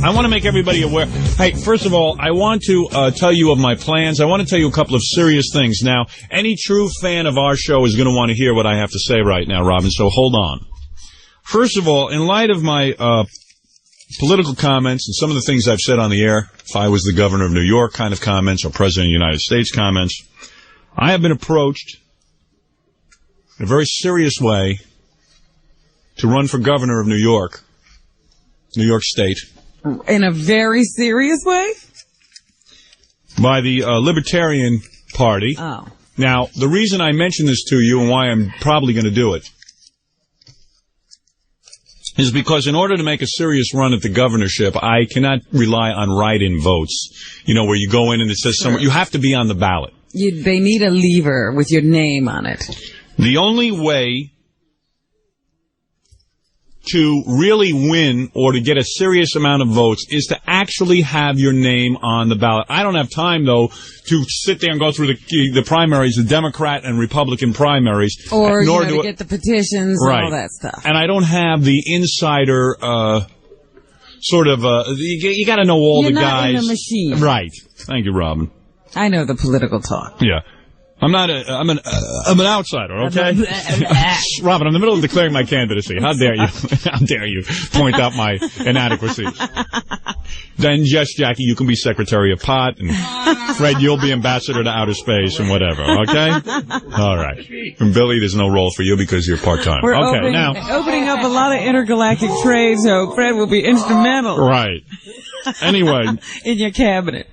I want to make everybody aware. Hey, first of all, I want to tell you of my plans. I want to tell you a couple of serious things. Now, any true fan of our show is going to want to hear what I have to say right now, Robin, so hold on. First of all, in light of my political comments and some of the things I've said on the air, if I was the governor of New York kind of comments or president of the United States comments, I have been approached in a very serious way to run for governor of New York State. In a very serious way? By the Libertarian Party. Oh. Now, the reason I mention this to you and why I'm probably going to do it is because in order to make a serious run at the governorship, I cannot rely on write-in votes, you know, where you go in and it says somewhere. You have to be on the ballot. They need a lever with your name on it. The only way to really win or to get a serious amount of votes is to actually have your name on the ballot. I don't have time, though, to sit there and go through the primaries, the Democrat and Republican primaries. Or to get the petitions and all that stuff. And I don't have the insider you got to know all the guys. You're not in a machine. Right. Thank you, Robin. I know the political talk. Yeah. I'm an outsider, okay? Robin, I'm in the middle of declaring my candidacy. How dare you? How dare you point out my inadequacies? Then, Jackie, you can be Secretary of Pot, and Fred, you'll be Ambassador to Outer Space and whatever, okay? All right. And Billy, there's no role for you because you're part-time. We're opening up a lot of intergalactic trade, so Fred will be instrumental. Right. Anyway. In your cabinet.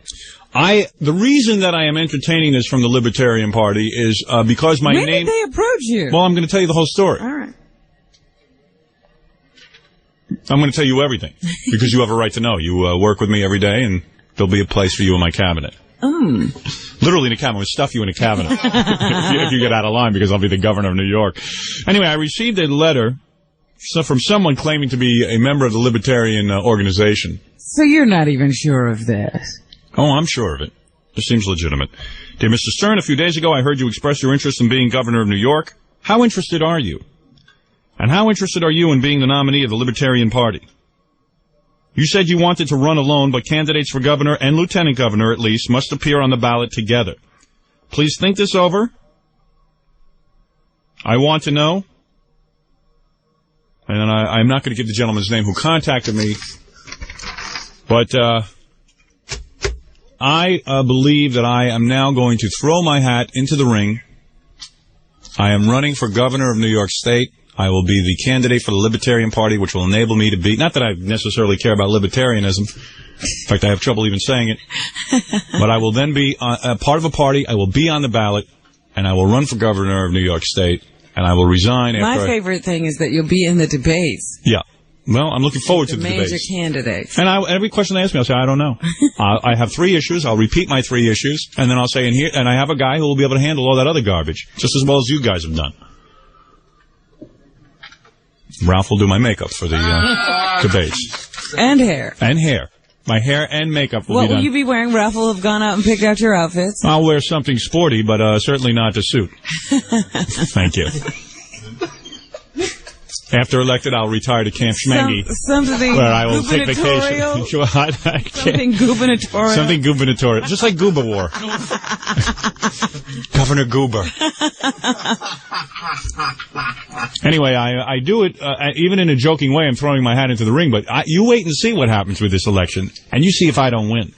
The reason that I am entertaining this from the Libertarian Party is because my name... When did they approach you? Well, I'm going to tell you the whole story. All right. I'm going to tell you everything because you have a right to know. You work with me every day, and there'll be a place for you in my cabinet. Literally in a cabinet. We'll stuff you in a cabinet if you get out of line because I'll be the governor of New York. Anyway, I received a letter from someone claiming to be a member of the Libertarian organization. So you're not even sure of this? Oh, I'm sure of it. It seems legitimate. Dear Mr. Stern, a few days ago I heard you express your interest in being governor of New York. How interested are you? And how interested are you in being the nominee of the Libertarian Party? You said you wanted to run alone, but candidates for governor and lieutenant governor, at least, must appear on the ballot together. Please think this over. I want to know. And I'm not going to give the gentleman's name who contacted me, but I believe that I am now going to throw my hat into the ring. I am running for governor of New York State. I will be the candidate for the Libertarian Party, which will enable me to be, not that I necessarily care about libertarianism. In fact, I have trouble even saying it. But I will then be a part of a party. I will be on the ballot, and I will run for governor of New York State, and I will resign after... My favorite thing is that you'll be in the debates. Yeah. Well, I'm looking forward to the debates. Major candidates. And every question they ask me, I'll say, I don't know. I have 3 issues. I'll repeat my 3 issues. And then I'll say, and I have a guy who will be able to handle all that other garbage, just as well as you guys have done. Ralph will do my makeup for the debates. And hair. And hair. My hair and makeup will be done. What will you be wearing? Ralph will have gone out and picked out your outfits. I'll wear something sporty, but certainly not a suit. Thank you. After elected, I'll retire to Camp Schmengi, where I will take vacation. Something gubernatorial. Something gubernatorial. Just like Goober War. Governor Goober. Anyway, I do it, even in a joking way, I'm throwing my hat into the ring, but you wait and see what happens with this election, and you see if I don't win.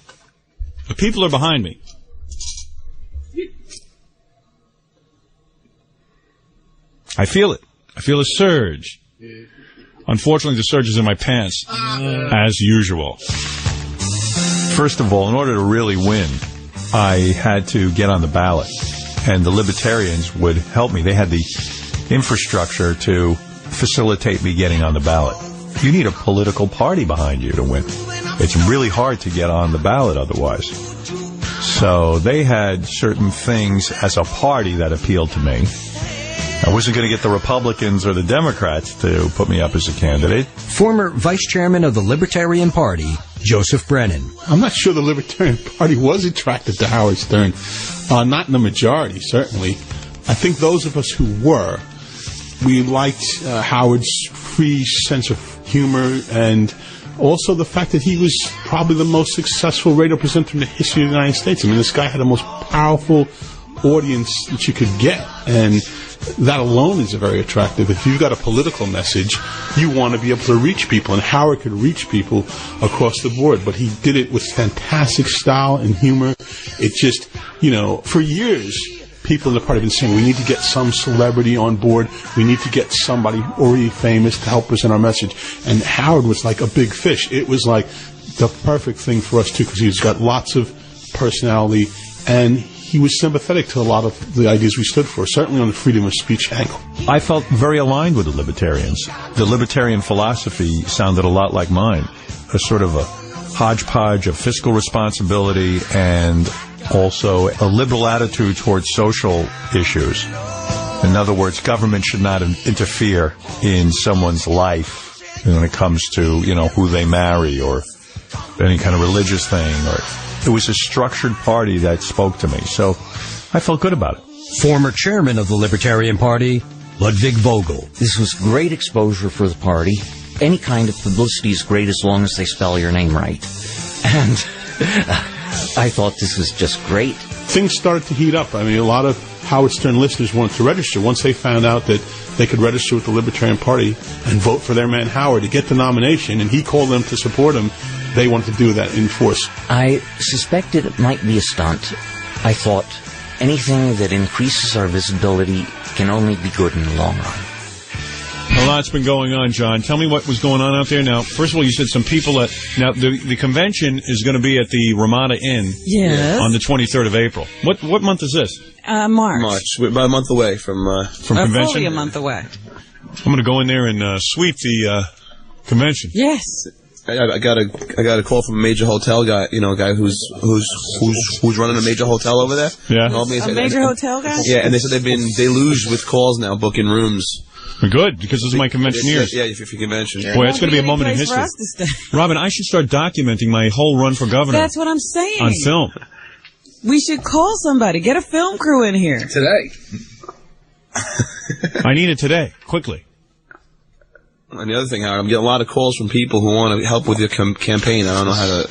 The people are behind me. I feel it. I feel a surge. Unfortunately, the surge is in my pants, as usual. First of all, in order to really win, I had to get on the ballot, and the Libertarians would help me. They had the infrastructure to facilitate me getting on the ballot. You need a political party behind you to win. It's really hard to get on the ballot otherwise. So they had certain things as a party that appealed to me. I wasn't going to get the Republicans or the Democrats to put me up as a candidate. Former Vice Chairman of the Libertarian Party, Joseph Brennan. I'm not sure the Libertarian Party was attracted to Howard Stern. Not in the majority, certainly. I think those of us who were, we liked Howard's free sense of humor and also the fact that he was probably the most successful radio presenter in the history of the United States. I mean, this guy had the most powerful audience that you could get, and that alone is very attractive. If you've got a political message, you want to be able to reach people, and Howard could reach people across the board, but he did it with fantastic style and humor. It just, for years, people in the party have been saying, we need to get some celebrity on board. We need to get somebody already famous to help present our message. And Howard was like a big fish. It was like the perfect thing for us, too, because he's got lots of personality, and he was sympathetic to a lot of the ideas we stood for, certainly on the freedom of speech angle. I felt very aligned with the libertarians. The libertarian philosophy sounded a lot like mine, a sort of a hodgepodge of fiscal responsibility and also a liberal attitude towards social issues. In other words, government should not interfere in someone's life when it comes to, who they marry or any kind of religious thing. It was a structured party that spoke to me, so I felt good about it. Former chairman of the Libertarian Party, Ludwig Vogel. This was great exposure for the party. Any kind of publicity is great as long as they spell your name right. And I thought this was just great. Things started to heat up. I mean, a lot of Howard Stern listeners wanted to register. Once they found out that they could register with the Libertarian Party and vote for their man Howard to get the nomination, and he called them to support him, they wanted to do that in force. I suspected it might be a stunt. I thought anything that increases our visibility can only be good in the long run. A lot's been going on, John. Tell me what was going on out there. Now, first of all, you said some people now, the convention is going to be at the Ramada Inn on the 23rd of April. What month is this? March. We're about a month away from convention. Fully a month away. I'm going to go in there and sweep the convention. Yes. I got a call from a major hotel guy, a guy who's running a major hotel over there. Yeah. A major hotel guy? Yeah, and they said they've been deluged with calls now booking rooms. Good, because this is my conventioneers. Yeah, if your convention. Boy, it's going to be a moment in history. Robin, I should start documenting my whole run for governor. That's what I'm saying. On film. We should call somebody. Get a film crew in here. Today. I need it today, quickly. And the other thing, Howard, I'm getting a lot of calls from people who want to help with your campaign. I don't know how to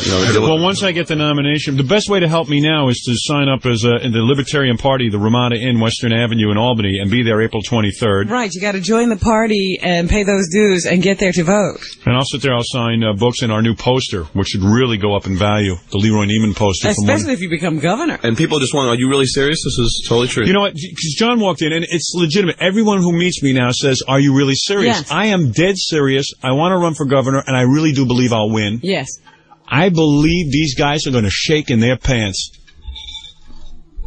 deal with it. Well, once I get the nomination, the best way to help me now is to sign up as in the Libertarian Party, the Ramada Inn, Western Avenue in Albany, and be there April 23rd. Right, you got to join the party and pay those dues and get there to vote. And I'll sit there, I'll sign books in our new poster, which should really go up in value, the Leroy Neiman poster. Especially if you become governor. And people just want, are you really serious? This is totally true. You know what, because John walked in, and it's legitimate. Everyone who meets me now says, are you really serious? Yes. I am dead serious. I want to run for governor, and I really do believe I'll win. Yes. I believe these guys are going to shake in their pants.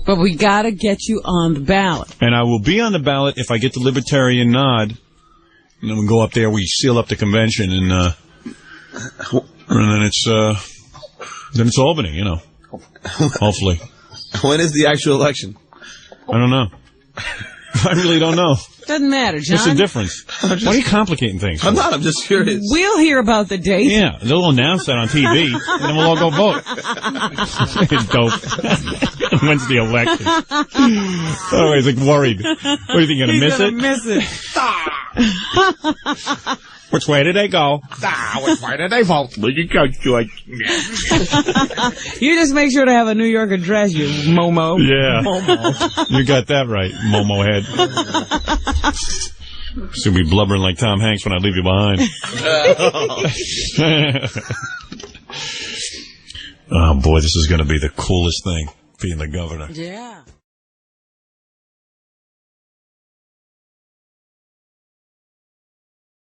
But we got to get you on the ballot. And I will be on the ballot if I get the Libertarian nod. And then we go up there, we seal up the convention, and then it's Albany, hopefully. When is the actual election? I don't know. I really don't know. Doesn't matter, John. What's the difference? Why are you complicating things? I'm not. I'm just curious. We'll hear about the date. Yeah, they'll announce that on TV, and then we'll all go vote. It's dope. When's the election? Oh, he's like worried. What do you think, you're going to miss it? Miss it. Which way did they go? Which way did they vote? Look at Coach George. You just make sure to have a New York address, you Momo. Yeah. Momo. You got that right, Momo head. Should be blubbering like Tom Hanks when I leave you behind. Oh, boy, this is going to be the coolest thing, being the governor. Yeah.